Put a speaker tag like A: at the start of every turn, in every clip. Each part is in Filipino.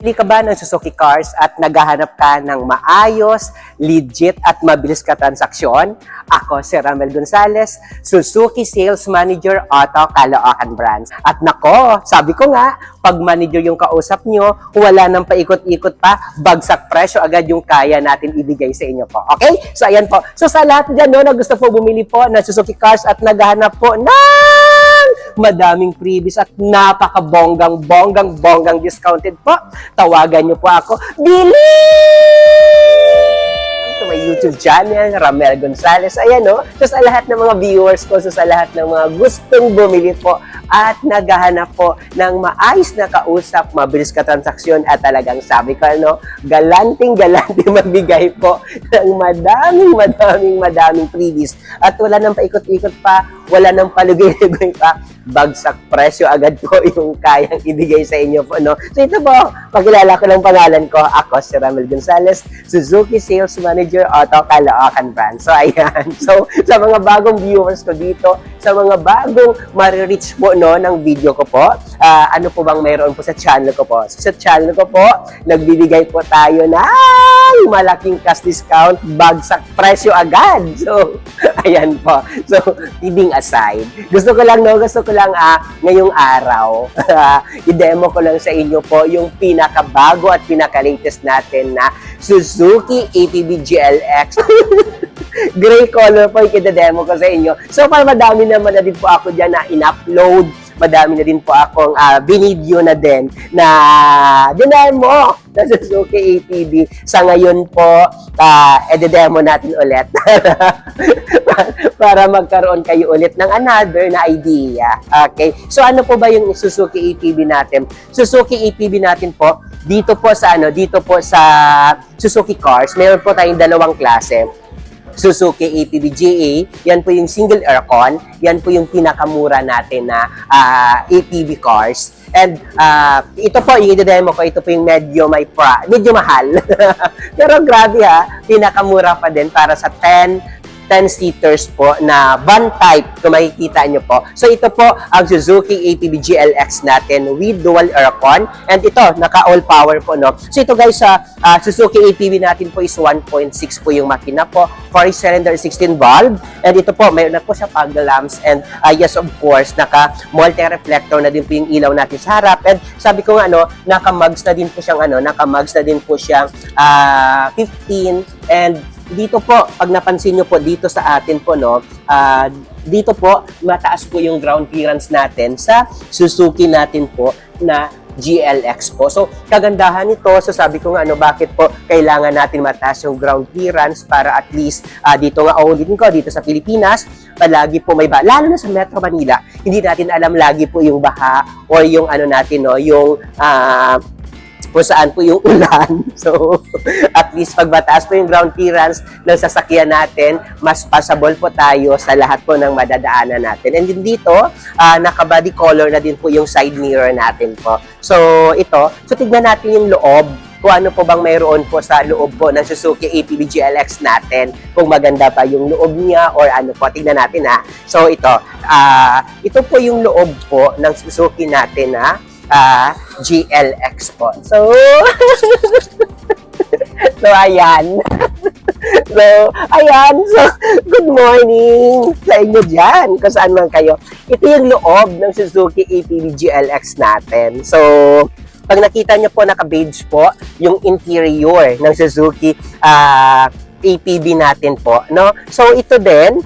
A: Pili ka ba ng Suzuki Cars at naghahanap ka ng maayos, legit at mabilis ka transaksyon? Ako si Ramel Gonzalez, Suzuki Sales Manager Auto Caloocan Branch. At nako, sabi ko nga, pag manager yung kausap nyo, wala nang paikot-ikot pa, bagsak presyo agad yung kaya natin ibigay sa inyo po. Okay? So ayan po. So sa lahat dyan no, na gusto po bumili po ng Suzuki Cars at naghahanap po ng madaming freebies at napaka-bonggang discounted po, tawagan nyo po ako. Bili! Ito may YouTube channel, Ramel Gonzalez. Ayan o. So sa lahat ng mga viewers ko, so sa lahat ng mga gustong bumili po at naghahanap po ng maayos na kausap, mabilis ka transaksyon at talagang sabi ko, galanting magbigay po ng madaming freebies. At wala nang paikot-ikot pa, wala nang palugoy-lugoy pa, bagsak presyo agad po yung kayang ibigay sa inyo po, no? So ito po, pakilala ko lang pangalan ko. Ako si Ramel Gonzalez, Suzuki Sales Manager Auto Caloocan Branch. So ayan. So sa mga bagong viewers ko dito, sa mga bagong marireach po no ng video ko po, ano po bang mayroon po sa channel ko po? So, sa channel ko po, nagbibigay po tayo ng malaking cash discount, bagsak presyo agad. So ayan po. So kidding aside, gusto ko lang ngayong araw, i-demo ko lang sa inyo po yung pinakabago at pinaka-latest natin na Suzuki ATV GLX. Gray color po yung i-demo ko sa inyo. So, para madami naman na din po ako dyan na in-upload. Madami na din po akong binideo na din na dinemo na Suzuki ATV. Sa ngayon po, edi-demo natin ulit para magkaroon kayo ulit ng another na idea. Okay? So, ano po ba yung Suzuki ATV natin? Suzuki ATV natin po, dito po sa Suzuki Cars, meron po tayong dalawang klase. Suzuki ATV GA, yan po yung single aircon, yan po yung pinakamura natin na ATV cars. And ito po, yung i-demo ko, ito po yung medyo mahal. Pero grabe pinakamura pa din para sa 10 seaters po na van type kung makikita nyo po. So ito po ang Suzuki ATV GLX natin with dual aircon, and ito naka all power po, no. So ito guys, sa Suzuki ATV natin po is 1.6 po yung makina po, 4-cylinder 16 valve, and ito po mayroon na po siya fog lamps, and yes of course naka multi reflector na din po yung ilaw natin sa harap, and sabi ko nga naka mugs na din po siyang 15, and dito po, pag napansin nyo po dito sa atin po, dito po, mataas po yung ground clearance natin sa Suzuki natin po na GLX po. So, kagandahan nito, so sabi ko nga, bakit po kailangan natin mataas yung ground clearance para at least dito nga, ulitin ko, dito sa Pilipinas, palagi po may baha. Lalo na sa Metro Manila, hindi natin alam lagi po yung baha or yung yung kung saan po yung ulan. So, at least pag mataas po yung ground clearance ng sasakyan natin, mas passable po tayo sa lahat po ng madadaanan natin. And din dito, naka-body color na din po yung side mirror natin po. So, ito. So, tignan natin yung loob. Kung ano po bang mayroon po sa loob po ng Suzuki ATV GLX natin. Kung maganda pa yung loob niya or ano po. Tignan natin So, ito. Ito po yung loob po ng Suzuki natin GLX po. So, ayan. So, good morning sa inyo dyan, kung saan man kayo. Ito yung loob ng Suzuki ATV GLX natin. So, pag nakita nyo po, naka-beige po yung interior ng Suzuki ATV natin po, no? So, ito din,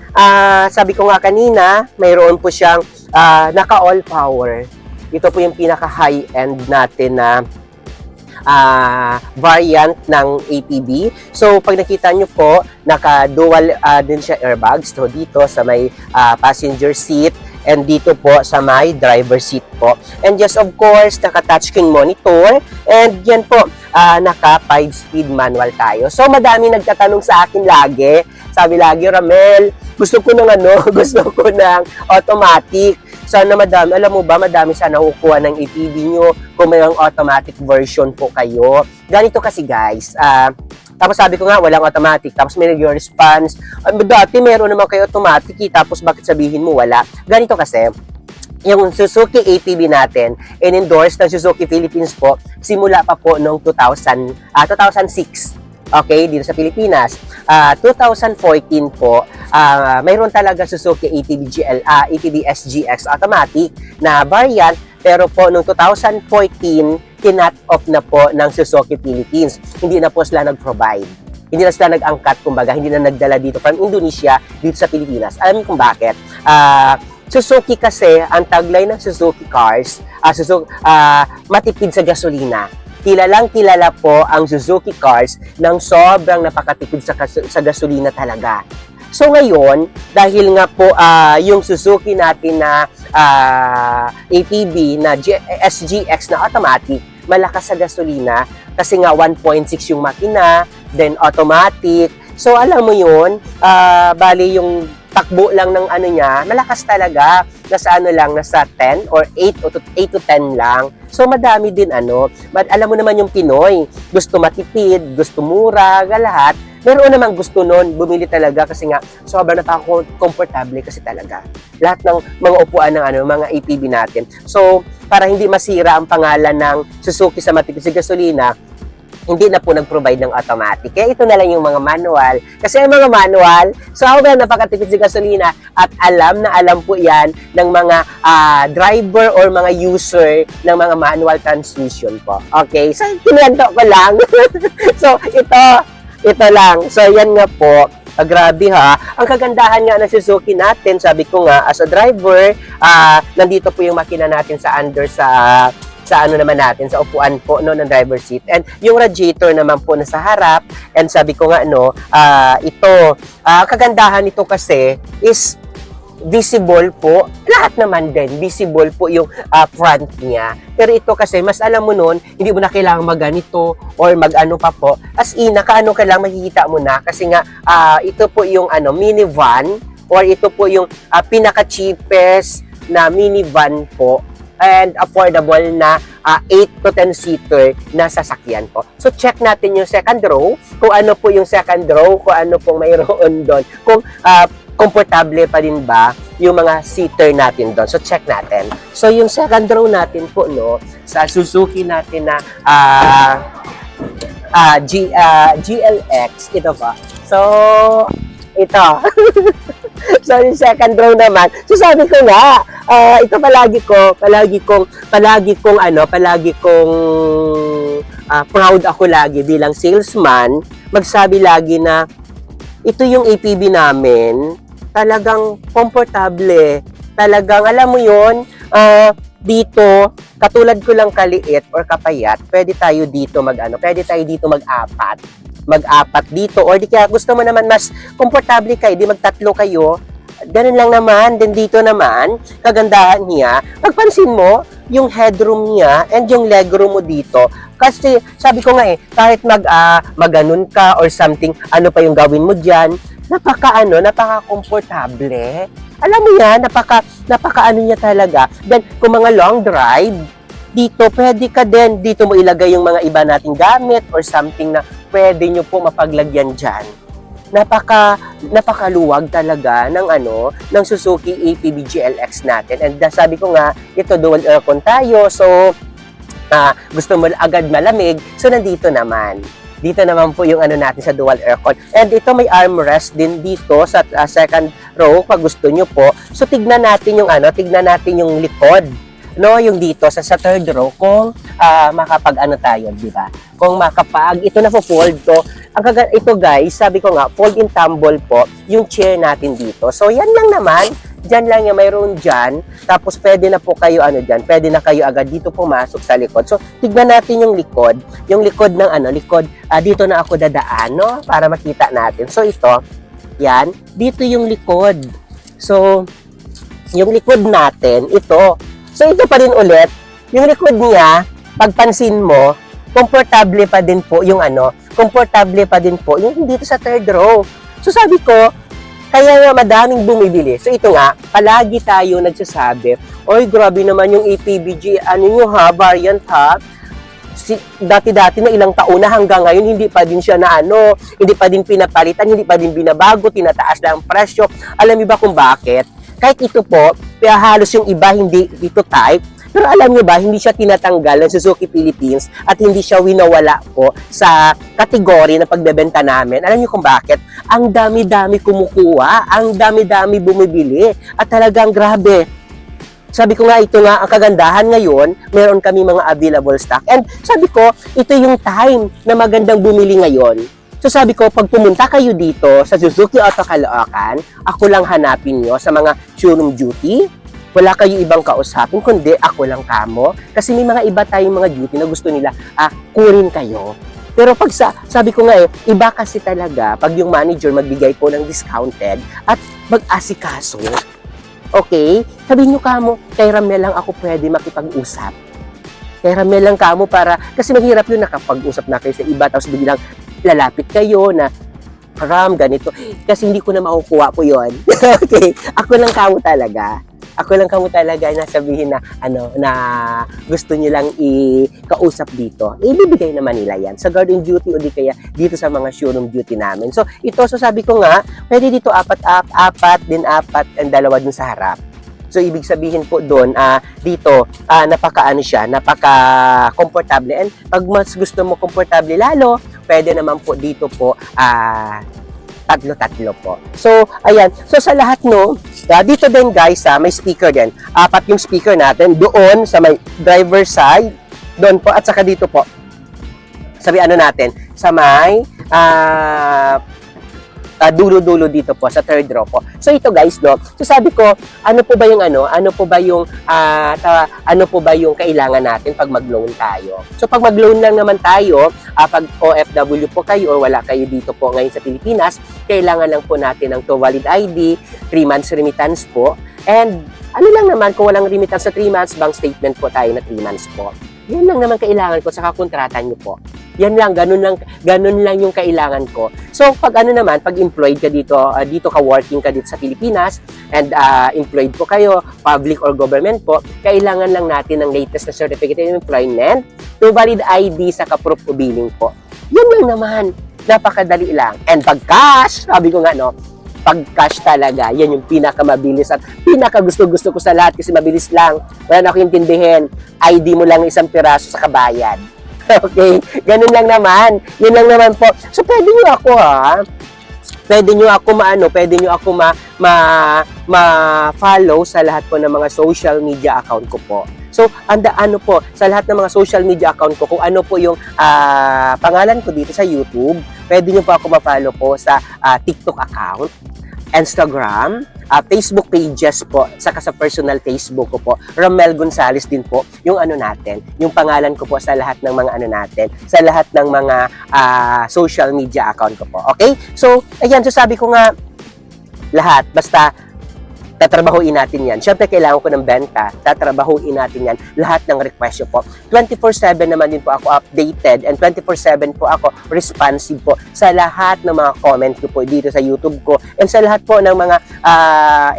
A: sabi ko nga kanina, mayroon po siyang naka-all power. Ito po yung pinaka-high-end natin na variant ng ATV. So, pag nakita nyo po, naka-dual din siya airbags. So, dito sa may passenger seat and dito po sa may driver seat po. And yes, of course, naka-touchscreen monitor. And yan po, naka 5-speed manual tayo. So, madami nagtatanong sa akin lagi. Sabi lagi, Ramel, gusto ko ng automatic. Sana madami, alam mo ba, madami sana kukuha ng ATV nyo kung mayroong automatic version po kayo. Ganito kasi guys, tapos sabi ko nga, walang automatic. Tapos may nag-response, dati meron naman kayo automatic, tapos bakit sabihin mo wala? Ganito kasi, yung Suzuki ATV natin, in-endorse ng Suzuki Philippines po, simula pa po noong 2006. Okay, dito sa Pilipinas. 2014 po, mayroon talaga Suzuki ATV ATV SGX automatic na variant, pero po noong 2014, kinat off na po ng Suzuki Philippines. Hindi na po sila nag-provide. Hindi na sila nag-angkat, kumbaga, hindi na nagdala dito from Indonesia, dito sa Pilipinas. Alam niyo kung bakit? Suzuki kasi, ang tagline ng Suzuki cars, matipid sa gasolina. Kilala po ang Suzuki cars ng sobrang napakatipid sa gasolina talaga. So ngayon, dahil nga po yung Suzuki natin na ATV na SGX na automatic, malakas sa gasolina kasi nga 1.6 yung makina, then automatic. So alam mo yun, bali yung takbo lang ng ano niya, malakas talaga. Nasa ano lang, nasa 10 or 8 to 10 lang. So madami din ano. Alam mo naman yung Pinoy, gusto matipid, gusto mura, lahat. Meron namang gusto nun, bumili talaga kasi nga sobrang napaka-comfortable kasi talaga. Lahat ng mga upuan ng ano, mga ATV natin. So, para hindi masira ang pangalan ng Suzuki sa matipid sa gasolina, hindi na po nag-provide ng automatic. Kaya ito na lang yung mga manual. Kasi ang mga manual, sobrang napakatipid sa gasolina at alam na alam po yan ng mga driver or mga user ng mga manual transmission po. Okay? So, kinwento ko lang. So, ito lang. So, yan nga po. Grabe ha. Ang kagandahan nga ng Suzuki natin, sabi ko nga, as a driver, nandito po yung makina natin sa under sa ano naman natin, sa upuan po no, ng driver seat. And yung radiator naman po na sa harap, and sabi ko nga no, kagandahan nito kasi is visible po, lahat naman din, visible po yung front niya. Pero ito kasi, mas alam mo nun, hindi mo na kailangan maganito or mag-ano pa po. As in, nakaano ka lang, makikita mo na kasi nga, ito po yung minivan or ito po yung pinaka-cheapest na minivan po and affordable na 8 to 10 seater na sasakyan po. So check natin yung second row, kung ano po yung second row, kung ano pong mayroon doon, kung komportable pa din ba yung mga seater natin doon. So check natin. So yung second row natin po no, sa Suzuki natin na GLX, ito pa. So ito. So, yung second row naman. So, sabi ko nga, ito palagi kong proud ako lagi bilang salesman, magsabi lagi na ito yung APB namin, talagang komportable, talagang, alam mo yun, dito, katulad ko lang kaliit or kapayat, pwede tayo dito mag-apat dito, or di kaya gusto mo naman mas komportable kayo, di magtatlo kayo, ganun lang naman. Then dito naman, kagandahan niya, pagpansin mo, yung headroom niya and yung legroom mo dito, kasi sabi ko nga kahit maganon ka or something, ano pa yung gawin mo dyan, napaka-komportable. Alam mo yan, napaka niya talaga. Then, kung mga long drive, dito, pwede ka din, dito mo ilagay yung mga iba nating gamit or something na pwede nyo po mapaglagyan dyan. Napakaluwag talaga ng Suzuki ATV GLX natin. And sabi ko nga, ito dual aircon tayo, so gusto mo agad malamig, so nandito naman. Dito naman po yung natin sa dual aircon. And ito may armrest din dito sa second row pag gusto nyo po. So tignan natin yung yung likod. No, yung dito sa third row kung tayo, di ba? Kung ito na po fold to. Ito guys, sabi ko nga, fold in tumble po yung chair natin dito. So yan lang naman, diyan lang yung mayroon diyan. Tapos pwede na po kayo diyan, pwede na kayo agad dito pumasok sa likod. So tignan natin yung likod ng dito na ako dadaan, no, para makita natin. So ito, yan, dito yung likod. So yung likod natin, ito. So, ito pa rin ulit, yung likod niya, pagpansin mo, komportable pa din po yung dito sa third row. So, sabi ko, kaya nga madaming bumibili. So, ito nga, palagi tayo nagsasabi, oy, grabe naman yung APBG, variant ha, dati-dati na ilang taon na hanggang ngayon, hindi pa din siya hindi pa din pinapalitan, hindi pa din binabago, tinataas lang ang presyo. Alam niyo ba kung bakit? Kahit ito po, kaya halos yung iba hindi ito type, pero alam nyo ba, hindi siya tinatanggal ng Suzuki Philippines at hindi siya winawala po sa kategory na pagbebenta namin. Alam nyo kung bakit? Ang dami-dami kumukuha, ang dami-dami bumibili, at talagang grabe. Sabi ko nga, ito nga ang kagandahan ngayon, meron kami mga available stock. And sabi ko, ito yung time na magandang bumili ngayon. So sabi ko, pag pumunta kayo dito sa Suzuki Auto Caloocan, ako lang hanapin nyo sa mga showroom duty. Wala kayo ibang kausapin, kundi ako lang kamo. Kasi may mga iba tayong mga duty na gusto nila, kunin kayo. Pero pag sabi ko nga iba kasi talaga pag yung manager magbigay po ng discounted at mag-asikaso. Okay? Sabi nyo kamo, kay Ramel lang ako pwede makipag-usap. Kay Ramel lang kamo para, kasi mahirap yun nakapag-usap na kayo sa iba, tapos biglang lalapit kayo na, Ram, ganito. Kasi hindi ko na makukuha po yun. Okay? Ako lang kamo talaga. Ako lang kamo talaga na sabihin na na gusto niyo lang i-kausap dito. Ibibigay naman nila yan sa garden duty o di kaya dito sa mga showroom duty namin. So ito, so sabi ko nga, pwede dito apat, and dalawa dun sa harap. So ibig sabihin po doon, dito napaka-komportable. And pag mas gusto mo komportable lalo, pwede naman po dito po tatlo po. So, ayan. So, sa lahat, dito din, guys, may speaker din. Apat yung speaker natin. Doon, sa may driver side. Doon po. At saka dito po. Sabi natin. Sa may dulo-dulo dito po. Sa third row po. So, ito, guys, So, sabi ko, ano po ba yung kailangan natin pag mag-loan tayo? So, pag mag-loan lang naman tayo, pag OFW po kayo or wala kayo dito po ngayon sa Pilipinas, kailangan lang po natin ng valid ID, 3 months remittance po, and lang naman, kung walang remittance sa 3 months, bank statement po tayo na 3 months po. Yan lang naman kailangan ko, saka kontrata nyo po. Yan lang, ganun lang yung kailangan ko. So, pag pag employed ka dito ka working ka dito sa Pilipinas, and employed po kayo, public or government po, kailangan lang natin ng latest na certificate of employment, valid ID, saka proof of billing po. Yan lang naman. Napakadali lang. And pag cash, sabi ko nga, pag cash talaga, yan yung pinakamabilis at pinakagusto-gusto ko sa lahat kasi mabilis lang. Wala na akong intindihin. ID mo lang isang piraso sa kabayad. Okay? Ganun lang naman. Yun lang naman po. So, pwede nyo ako, Pwede nyo ako ma-follow sa lahat po ng mga social media account ko po. So, sa lahat ng mga social media account ko, kung ano po yung pangalan ko dito sa YouTube, pwede nyo po ako ma-follow po sa TikTok account, Instagram, Facebook pages po, saka sa personal Facebook ko po, Ramel Gonzales din po, yung natin, yung pangalan ko po sa lahat ng mga natin, sa lahat ng mga social media account ko po. Okay? So, ayan, so sabi ko nga, lahat, basta tatrabahuin natin yan. Siyempre, kailangan ko ng benta. Tatrabahuin natin yan. Lahat ng request nyo po. 24/7 naman din po ako updated and 24/7 po ako responsive po sa lahat ng mga comment ko po dito sa YouTube ko and sa lahat po ng mga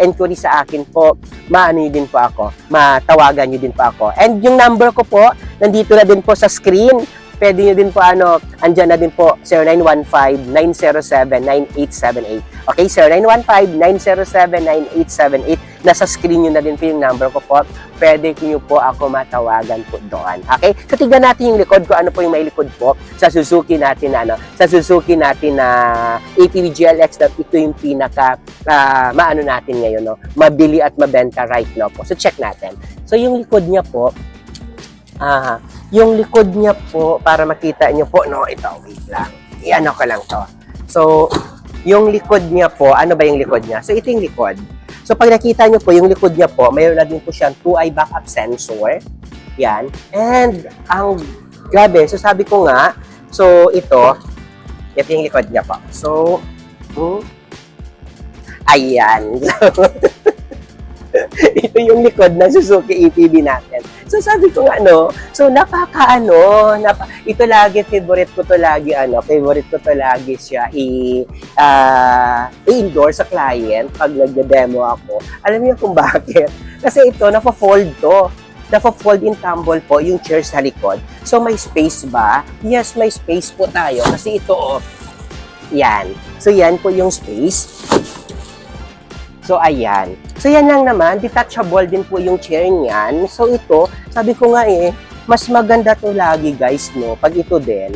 A: inquiry sa akin po. Nyo din po ako. Matawagan nyo din po ako. And yung number ko po, nandito na din po sa screen. Pwede nyo din po, andyan na din po, 0915-907-9878. Okay, 0915-907-9878. Nasa screen nyo na din po yung number ko po. Pwede nyo po ako matawagan po doon. Okay, so tignan natin yung likod ko. Ano po yung may likod po sa Suzuki natin na, APV GLX na ito yung pinaka, natin ngayon, mabili at mabenta right now po. So, check natin. So, yung likod niya po, yung likod niya po, para makita niyo po, ito, wait lang. I-ano ko lang to. So, yung likod niya po, ano ba yung likod niya? So, ito yung likod. So, pag nakita niyo po, yung likod niya po, mayroon na din po siyang 2-eye backup sensor. Yan. And, ang grabe, so sabi ko nga, so, ito yung likod niya po. So, ayan. Ito yung likod ng Suzuki ATV natin. So sabi ko nga so ito lagi favorite ko to lagi siya i-endorse sa client pag nagde-demo ako. Alam niyo kung bakit? Kasi ito nafa-fold in tumble po yung chair sa likod. So may space ba? Yes, may space po tayo kasi ito yan. So yan po yung space. So, ayan. So, So yan lang naman, detachable din po yung chair niyan. So ito, sabi ko nga mas maganda to lagi guys, no? Pag ito din.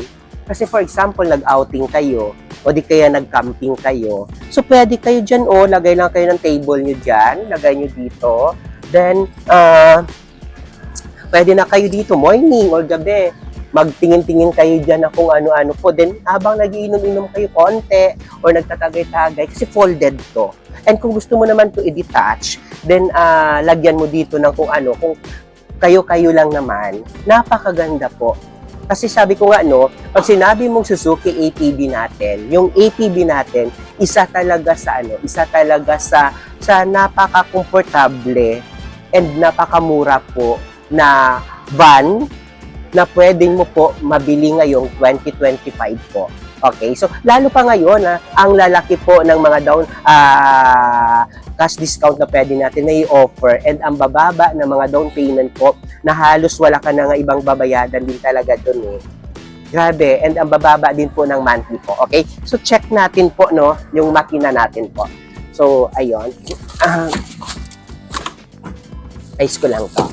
A: Kasi for example, nag-outing kayo, o di kaya nag-camping kayo. So pwede kayo dyan, lagay lang kayo ng table nyo dyan, lagay nyo dito. Then, pwede na kayo dito, morning or gabi. Magtingin-tingin kayo dyan na kung ano-ano po. Then, habang nagiinom-inom kayo konti or nagtatagay-tagay, kasi folded to. And kung gusto mo naman to i-detach, then lagyan mo dito ng kung ano, kung kayo-kayo lang naman, napakaganda po. Kasi sabi ko nga, no, pag sinabi mong Suzuki ATV natin, yung ATV natin, isa talaga sa napaka-komportable and napakamura po na van na pwedeng mo po mabili ngayong 2025 po. Okay, so lalo pa ngayon, ang lalaki po ng mga cash discount na pwede natin na i-offer and ang bababa ng mga down payment po na halos wala ka na nga ibang babayadan din talaga dun Grabe, and ang bababa din po ng monthly po. Okay, so check natin po, no, yung makina natin po. So, ayun. Ayos ko lang to.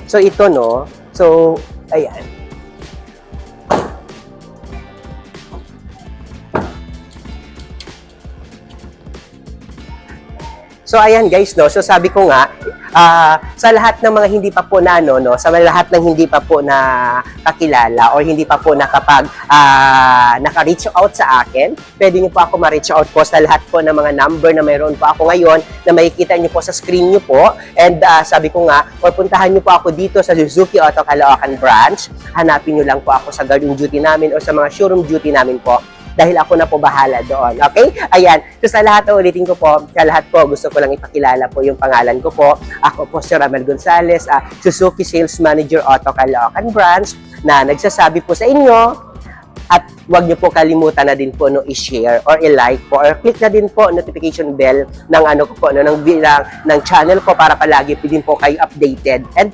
A: So, ito, no? So, ayan. So, ayan guys, no? So, sabi ko nga, sa lahat ng mga hindi pa po na, sa lahat ng hindi pa po na kakilala or hindi pa po naka-reach out sa akin, pwede niyo po ako ma-reach out po sa lahat po ng mga number na mayroon po ako ngayon na makikita niyo po sa screen niyo po. And sabi ko nga, or puntahan niyo po ako dito sa Suzuki Auto Caloocan branch. Hanapin niyo lang po ako sa guardian duty namin o sa mga showroom duty namin po. Dahil ako na po bahala doon. Okay? Ayan. So sa lahat, ulitin ko po, sa lahat po, gusto ko lang ipakilala po yung pangalan ko po. Ako po si Ramel Gonzales, Suzuki Sales Manager Auto Caloocan Branch, na nagsasabi po sa inyo, at huwag niyo po kalimutan na din po i-share or i-like po or click na din po notification bell ng ng channel ko para palagi din po kayo updated. And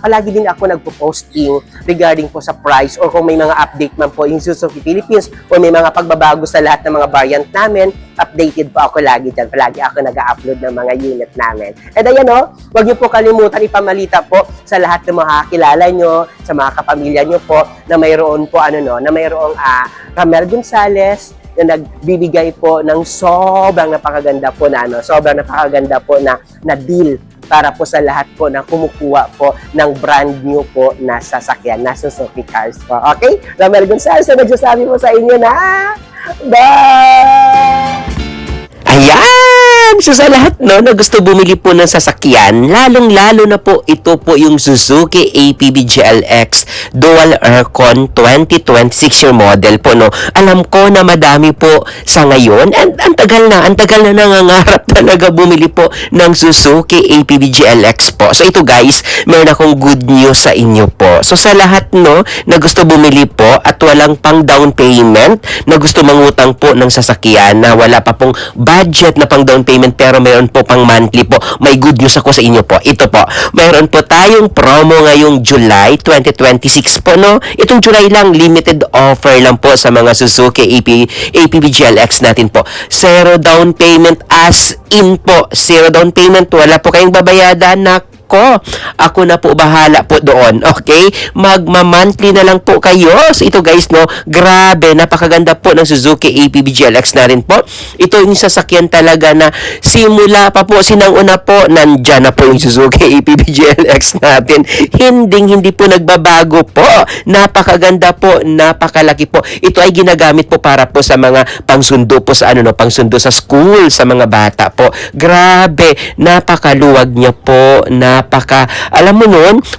A: palagi din ako nagpo-posting regarding po sa price or kung may mga update man po yung Suzuki Philippines o may mga pagbabago sa lahat ng mga variant namin, updated po ako lagi dyan. Palagi ako nag-upload ng mga unit namin. And ayan huwag niyo po kalimutan ipamalita po sa lahat ng mga kilala nyo, sa mga kapamilya nyo po na mayroon po na mayroong Ramel Gonzales na nagbibigay po ng sobrang napakaganda po na deal para po sa lahat po na kumukuha po ng brand new po na sasakyan na Suzuki cars po. Okay? Ramel Gonzales na nagsasabi po sa inyo na bye! Ayan! So sa lahat na gusto bumili po ng sasakyan, lalong-lalo na po ito po yung Suzuki APB GLX Dual Aircon 2026 year model po Alam ko na madami po sa ngayon and ang tagal na nangangarap talaga bumili po ng Suzuki APB GLX po. So ito guys, meron akong good news sa inyo po. So sa lahat na gusto bumili po at walang pang down payment, na gusto mangutang po ng sasakyan na wala pa pong budget na pang down payment pero mayroon po pang monthly po, may good news ako sa inyo po. Ito po, mayroon po tayong promo ngayong July 2026 po Itong July lang, limited offer lang po sa mga Suzuki APB GLX natin po. Zero down payment as in po. Zero down payment, wala po kayong babayadan na ako na po bahala po doon. Okay? Magma-monthly na lang po kayo. So ito guys, grabe, napakaganda po ng Suzuki APB GLX na rin po. Ito yung sasakyan talaga na simula pa po, sinanguna po, nandyan na po yung Suzuki APB GLX natin. Hindi po nagbabago po. Napakaganda po, napakalaki po. Ito ay ginagamit po para po sa mga pangsundo po sa pangsundo sa school, sa mga bata po. Grabe, napakaluwag niya po, alam mo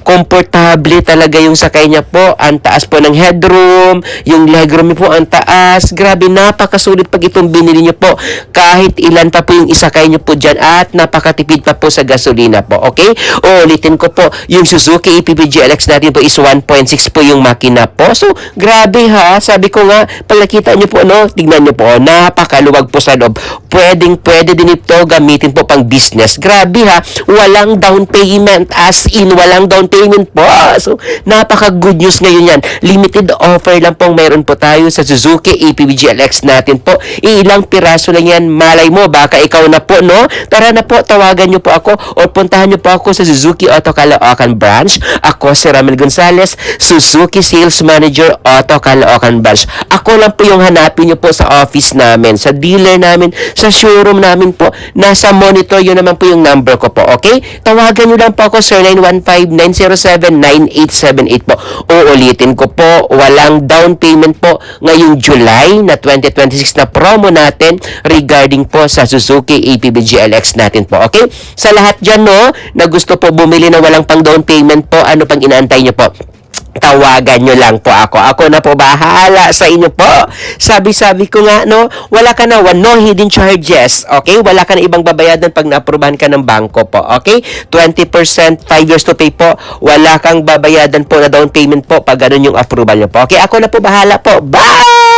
A: komportable talaga yung sakay niya po. Ang taas po ng headroom, yung legroom po ang taas. Grabe, napakasulit pag itong binili niyo po. Kahit ilan pa po yung isakay niyo po dyan at napakatipid pa po sa gasolina po. Okay? Ulitin ko po, yung Suzuki APB GLX natin po is 1.6 po yung makina po. So, grabe sabi ko nga, pag nakita niyo po, tignan niyo po, napakaluwag po sa loob. Pwede din ito gamitin po pang business. Grabe walang down payment payment as in walang down payment po. So, napaka-good news ngayon yan. Limited offer lang pong meron po tayo sa Suzuki APB GLX natin po. Ilang piraso lang yan. Malay mo, baka ikaw na po, no? Tara na po, tawagan nyo po ako o puntahan nyo po ako sa Suzuki Auto Caloocan Branch. Ako si Ramel Gonzalez, Suzuki Sales Manager Auto Caloocan Branch. Ako lang po yung hanapin nyo po sa office namin, sa dealer namin, sa showroom namin po. Nasa monitor yun naman po yung number ko po, okay? Tawagan nyo lang po ako, sir, 915-907-9878 po. Uulitin ko po, walang down payment po ngayong July na 2026 na promo natin regarding po sa Suzuki APB GLX natin po, okay? Sa lahat dyan, no, na gusto po bumili na walang pang down payment po, ano pang inaantay nyo po? Tawagan nyo lang po ako. Ako na po bahala sa inyo po. Sabi-sabi ko nga, no, wala ka na, no hidden charges. Okay? Wala ka na ibang babayadan pag na-aprobahan ka ng bangko po. Okay? 20%, 5 years to pay po. Wala kang babayadan po na down payment po pag ganun yung approval nyo po. Okay? Ako na po bahala po. Bye!